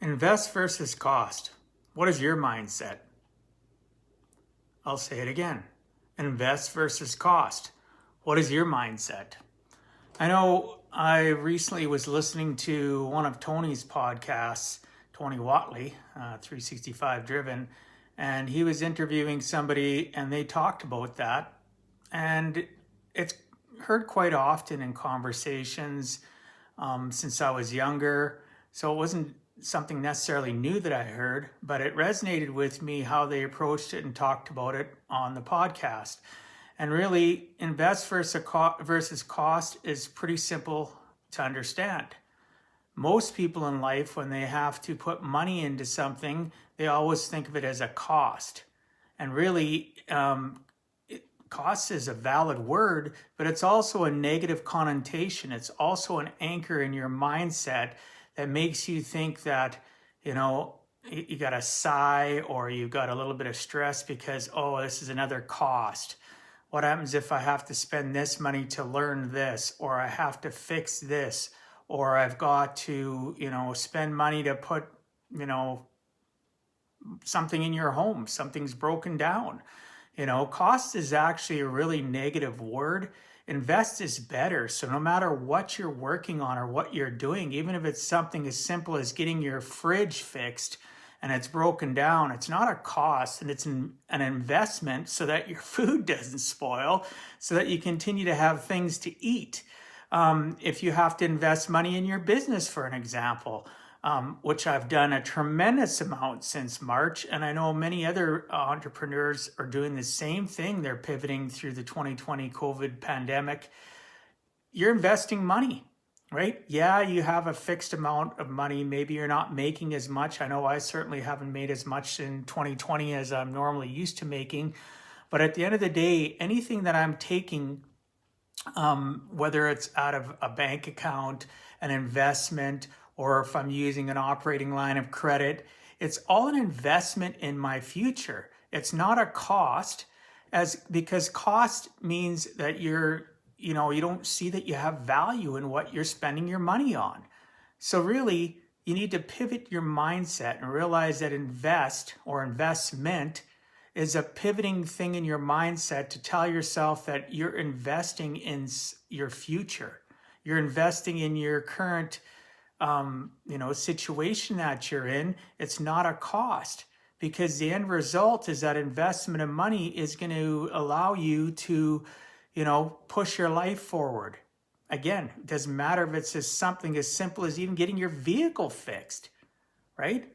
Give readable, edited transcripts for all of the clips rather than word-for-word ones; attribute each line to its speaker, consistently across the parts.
Speaker 1: Invest versus cost. What is your mindset? I'll say it again. Invest versus cost. What is your mindset? I know I recently was listening to one of Tony's podcasts, Tony Watley, 365 Driven, and he was interviewing somebody and they talked about that. And it's heard quite often in conversations since I was younger. So it wasn't something necessarily new that I heard, but it resonated with me how they approached it and talked about it on the podcast. And really, invest versus cost is pretty simple to understand. Most people in life, when they have to put money into something, they always think of it as a cost. And really, cost is a valid word, but it's also a negative connotation. It's also an anchor in your mindset that makes you think that, you got a sigh or you got a little bit of stress because, oh, this is another cost. What happens if I have to spend this money to learn this, or I have to fix this, or I've got to, spend money to put, something in your home, something's broken down. Cost is actually a really negative word. Invest is better. So no matter what you're working on or what you're doing, even if it's something as simple as getting your fridge fixed and it's broken down, it's not a cost, and it's an investment so that your food doesn't spoil, so that you continue to have things to eat. If you have to invest money in your business, for an example, which I've done a tremendous amount since March. And I know many other entrepreneurs are doing the same thing. They're pivoting through the 2020 COVID pandemic. You're investing money, right? Yeah, you have a fixed amount of money. Maybe you're not making as much. I know I certainly haven't made as much in 2020 as I'm normally used to making. But at the end of the day, anything that I'm taking, whether it's out of a bank account, an investment, or if I'm using an operating line of credit, it's all an investment in my future. It's not a cost, because cost means that you don't see that you have value in what you're spending your money on. So really, you need to pivot your mindset and realize that invest or investment is a pivoting thing in your mindset to tell yourself that you're investing in your future. You're investing in your current situation that you're in. It's not a cost, because the end result is that investment of money is going to allow you to, push your life forward. Again, it doesn't matter if it's just something as simple as even getting your vehicle fixed, right?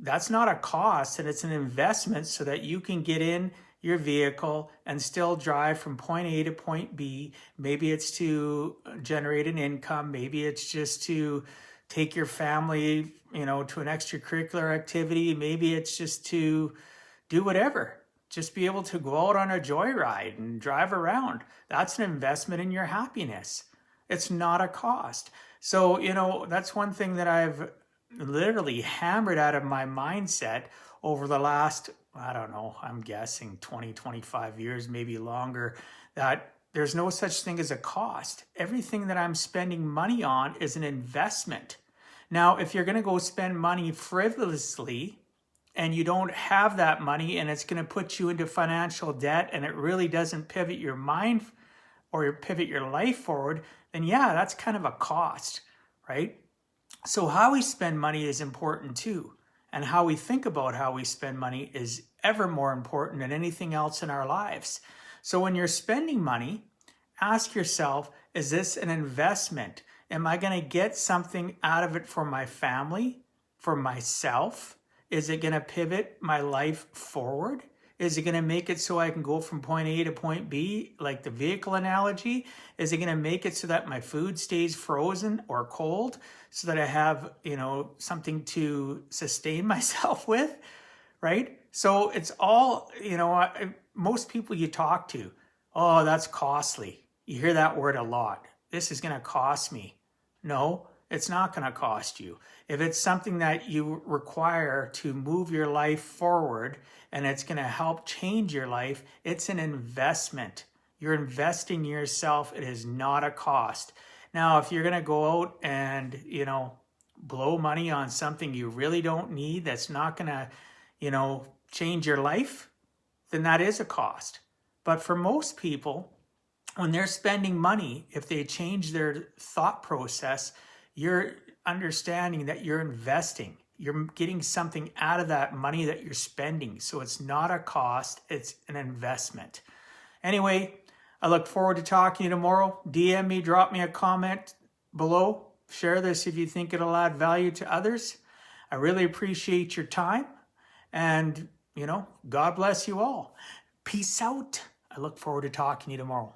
Speaker 1: That's not a cost, and it's an investment so that you can get in your vehicle and still drive from point A to point B. Maybe it's to generate an income. Maybe it's just to take your family, to an extracurricular activity. Maybe it's just to do whatever. Just be able to go out on a joyride and drive around. That's an investment in your happiness. It's not a cost. So, that's one thing that I've literally hammered out of my mindset over the last, I don't know, I'm guessing 20, 25 years, maybe longer, that there's no such thing as a cost. Everything that I'm spending money on is an investment. Now, if you're going to go spend money frivolously and you don't have that money and it's going to put you into financial debt and it really doesn't pivot your mind or pivot your life forward, then yeah, that's kind of a cost, right? So how we spend money is important too. And how we think about how we spend money is ever more important than anything else in our lives. So when you're spending money, ask yourself, is this an investment? Am I going to get something out of it for my family, for myself? Is it going to pivot my life forward? Is it going to make it so I can go from point A to point B, like the vehicle analogy? Is it going to make it so that my food stays frozen or cold so that I have, something to sustain myself with, right? So it's all, most people you talk to, oh, that's costly. You hear that word a lot. This is going to cost me. No, it's not going to cost you. If it's something that you require to move your life forward and it's going to help change your life, it's an investment. You're investing in yourself. It is not a cost. Now, if you're going to go out and, blow money on something you really don't need that's not going to, change your life, then that is a cost. But for most people, when they're spending money, if they change their thought process, you're understanding that you're investing. You're getting something out of that money that you're spending. So it's not a cost, it's an investment. Anyway, I look forward to talking to you tomorrow. DM me, drop me a comment below. Share this if you think it'll add value to others. I really appreciate your time. And, God bless you all. Peace out. I look forward to talking to you tomorrow.